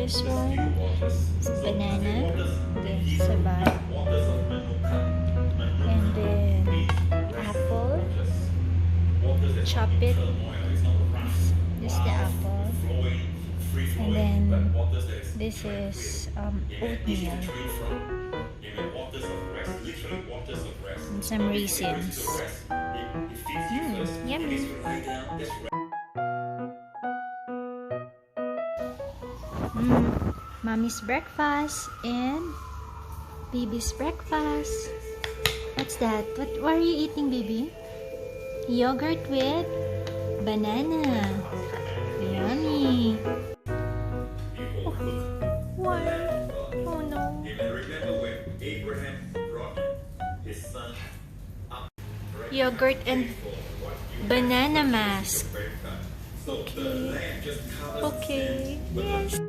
this one is banana, this is a bag, and then apple, chop it, this is the apple, and then this is oatmeal, and some raisins. Yummy! Mommy's breakfast and baby's breakfast. What's that? What are you eating, baby? Yogurt with banana. Yummy. Oh, why? Oh no. Yogurt and banana mask. Okay. Okay. Yes.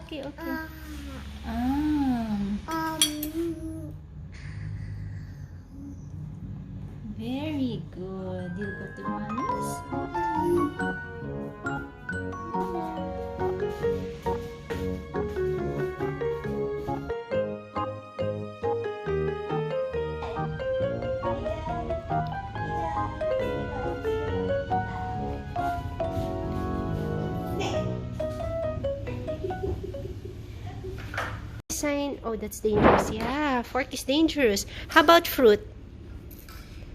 Okay, okay. Very good. You go to mommy's. Sign. Oh, that's dangerous. Yeah, fork is dangerous. How about fruit?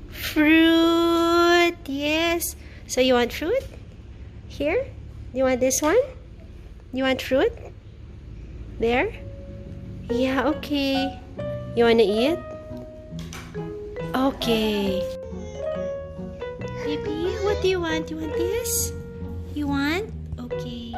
Fruit. Yes. So you want fruit? Here? You want this one? You want fruit? There? Yeah, okay. You want to eat? Okay. Baby, what do you want? You want this? You want? Okay.